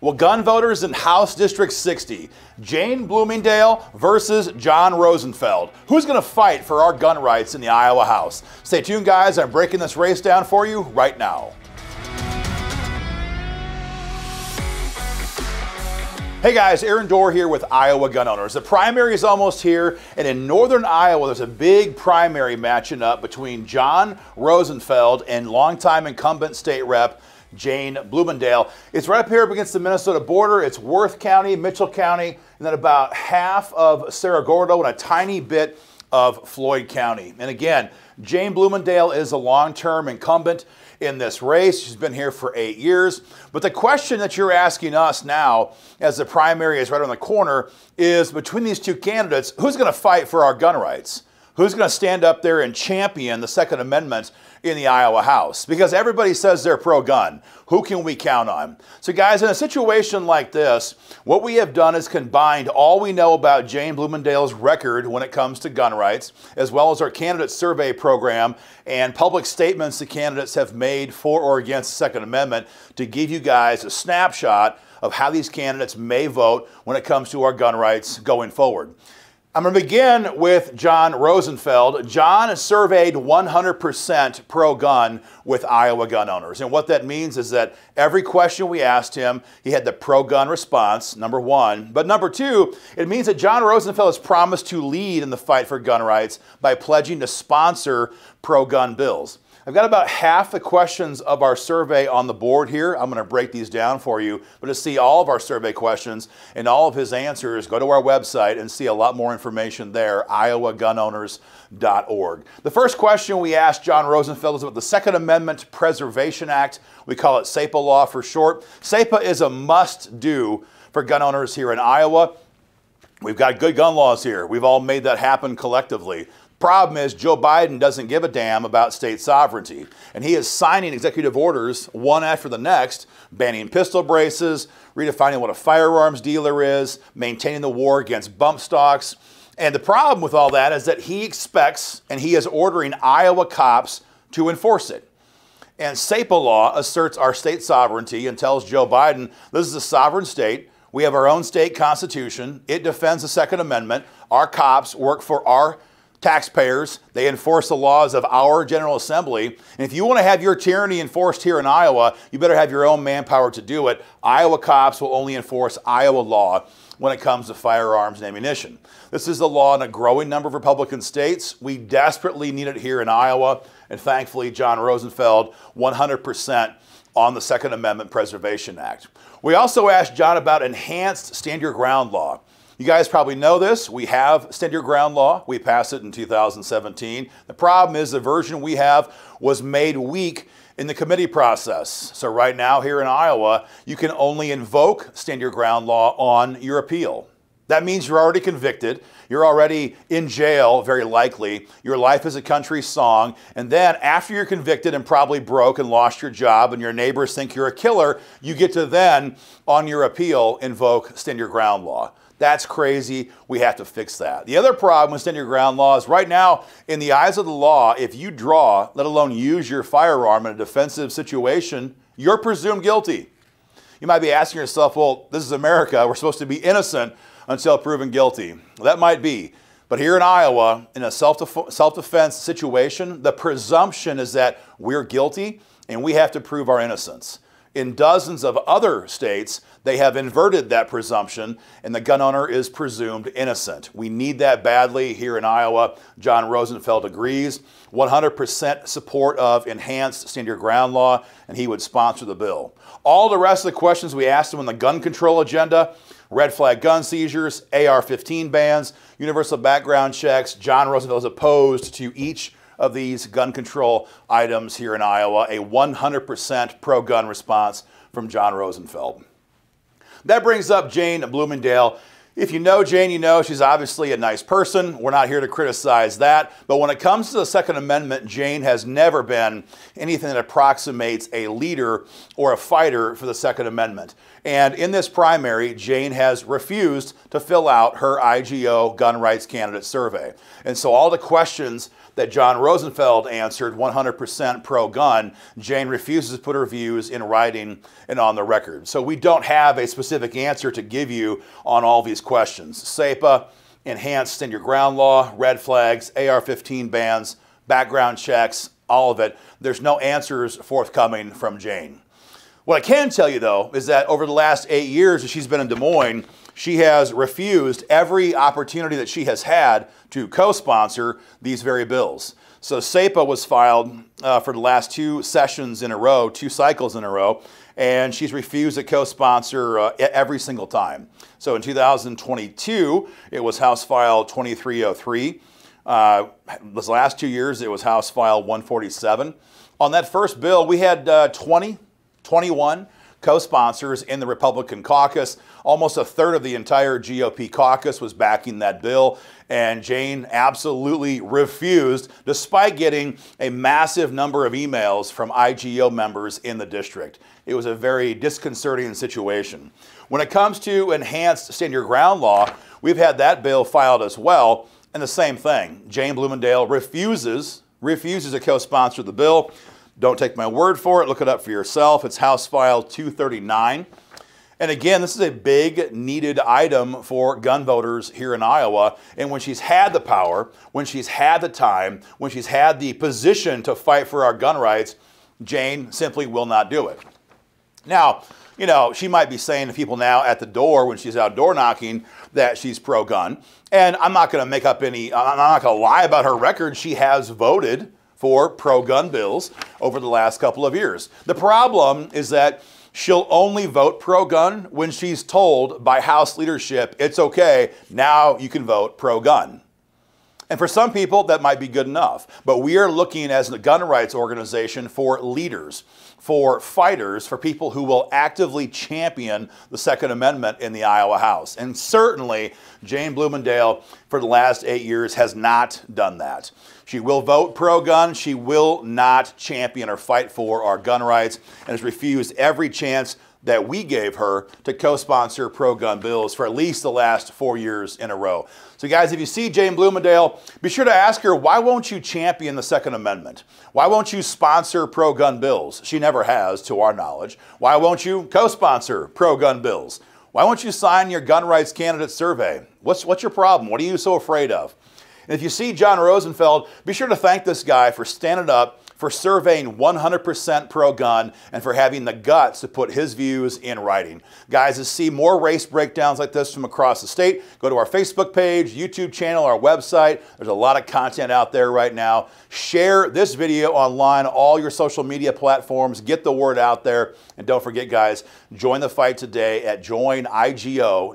Well, gun voters in House District 60, Jane Bloomingdale versus John Rosenfeld. Who's going to fight for our gun rights in the Iowa House? Stay tuned, guys. I'm breaking this race down for you right now. Hey guys, Aaron Dorr here with Iowa Gun Owners. The primary is almost here, and in northern Iowa, there's a big primary matching up between John Rosenfeld and longtime incumbent state rep Jane Bloomingdale. It's right up here up against the Minnesota border. It's Worth County, Mitchell County, and then about half of Cerro, Gordo, and a tiny bit of Floyd County. And again, Jane Bloomingdale is a long-term incumbent in this race. She's been here for 8 years. But the question that you're asking us now, as the primary is right around the corner, is between these two candidates, who's going to fight for our gun rights? Who's going to stand up there and champion the Second Amendment in the Iowa House? Because everybody says they're pro-gun. Who can we count on? So guys, in a situation like this, what we have done is combined all we know about Jane Bloomingdale's record when it comes to gun rights, as well as our candidate survey program and public statements the candidates have made for or against the Second Amendment to give you guys a snapshot of how these candidates may vote when it comes to our gun rights going forward. I'm going to begin with John Rosenfeld. John is surveyed 100% pro-gun with Iowa gun owners. And what that means is that every question we asked him, he had the pro-gun response, number one. But number two, it means that John Rosenfeld has promised to lead in the fight for gun rights by pledging to sponsor pro-gun bills. I've got about half the questions of our survey on the board here. I'm going to break these down for you. But to see all of our survey questions and all of his answers, go to our website and see a lot more information there, iowagunowners.org. The first question we asked John Rosenfeld is about the Second Amendment Preservation Act. We call it SAPA law for short. SAPA is a must-do for gun owners here in Iowa. We've got good gun laws here. We've all made that happen collectively. Problem is, Joe Biden doesn't give a damn about state sovereignty, and he is signing executive orders one after the next, banning pistol braces, redefining what a firearms dealer is, maintaining the war against bump stocks. And the problem with all that is that he expects, and he is ordering Iowa cops to enforce it. And SAPA law asserts our state sovereignty and tells Joe Biden, this is a sovereign state. We have our own state constitution. It defends the Second Amendment. Our cops work for our taxpayers. They enforce the laws of our General Assembly. And if you want to have your tyranny enforced here in Iowa, you better have your own manpower to do it. Iowa cops will only enforce Iowa law when it comes to firearms and ammunition. This is the law in a growing number of Republican states. We desperately need it here in Iowa. And thankfully, John Rosenfeld, 100% on the Second Amendment Preservation Act. We also asked John about enhanced stand your ground law. You guys probably know this. We have stand your ground law. We passed it in 2017. The problem is the version we have was made weak in the committee process. So right now here in Iowa, you can only invoke stand your ground law on your appeal. That means you're already convicted. You're already in jail, very likely. Your life is a country song. And then after you're convicted and probably broke and lost your job and your neighbors think you're a killer, you get to then, on your appeal, invoke stand your ground law. That's crazy. We have to fix that. The other problem with stand your ground law is right now, in the eyes of the law, if you draw, let alone use your firearm in a defensive situation, you're presumed guilty. You might be asking yourself, well, this is America. We're supposed to be innocent until proven guilty. Well, that might be. But here in Iowa, in a self-defense situation, the presumption is that we're guilty and we have to prove our innocence. In dozens of other states, they have inverted that presumption, and the gun owner is presumed innocent. We need that badly here in Iowa. John Rosenfeld agrees. 100% support of enhanced stand your ground law, and he would sponsor the bill. All the rest of the questions we asked him on the gun control agenda, red flag gun seizures, AR-15 bans, universal background checks, John Rosenfeld is opposed to each of these gun control items here in Iowa, a 100% pro-gun response from John Rosenfeld. That brings up Jane Bloomingdale. If you know Jane, you know she's obviously a nice person. We're not here to criticize that. But when it comes to the Second Amendment, Jane has never been anything that approximates a leader or a fighter for the Second Amendment. And in this primary, Jane has refused to fill out her IGO gun rights candidate survey. And so all the questions that John Rosenfeld answered 100% pro-gun, Jane refuses to put her views in writing and on the record. So we don't have a specific answer to give you on all these questions. SEPA, enhanced stand your ground law, red flags, AR-15 bans, background checks, all of it. There's no answers forthcoming from Jane. What I can tell you, though, is that over the last 8 years that she's been in Des Moines, she has refused every opportunity that she has had to co-sponsor these very bills. So SEPA was filed for the last 2 sessions in a row, 2 cycles in a row, and she's refused to co-sponsor every single time. So in 2022, it was House File 2303. Those last 2 years, it was House File 147. On that first bill, we had 21 co-sponsors in the Republican caucus. Almost a third of the entire GOP caucus was backing that bill, and Jane absolutely refused, despite getting a massive number of emails from IGO members in the district. It was a very disconcerting situation. When it comes to enhanced stand your ground law, we've had that bill filed as well, and the same thing. Jane Bloomingdale refuses to co-sponsor the bill. Don't take my word for it. Look it up for yourself. It's House File 239. And again, this is a big needed item for gun voters here in Iowa. And when she's had the power, when she's had the time, when she's had the position to fight for our gun rights, Jane simply will not do it. Now, you know, she might be saying to people now at the door when she's out door knocking that she's pro-gun. And I'm not going to make up any, I'm not going to lie about her record. She has voted for pro-gun bills over the last couple of years. The problem is that she'll only vote pro-gun when she's told by House leadership, it's okay, now you can vote pro-gun. And for some people, that might be good enough. But we are looking as a gun rights organization for leaders, for fighters, for people who will actively champion the Second Amendment in the Iowa House. And certainly, Jane Bloomingdale, for the last 8 years, has not done that. She will vote pro-gun. She will not champion or fight for our gun rights, and has refused every chance that we gave her to co-sponsor pro-gun bills for at least the last 4 years in a row. So guys, if you see Jane Bloomingdale, be sure to ask her, why won't you champion the Second Amendment? Why won't you sponsor pro-gun bills? She never has, to our knowledge. Why won't you co-sponsor pro-gun bills? Why won't you sign your gun rights candidate survey? What's your problem? What are you so afraid of? And if you see John Rosenfeld, be sure to thank this guy for standing up, for surveying 100% pro-gun, and for having the guts to put his views in writing. Guys, to see more race breakdowns like this from across the state, go to our Facebook page, YouTube channel, our website. There's a lot of content out there right now. Share this video online, all your social media platforms. Get the word out there. And don't forget, guys, join the fight today at joinigo.com.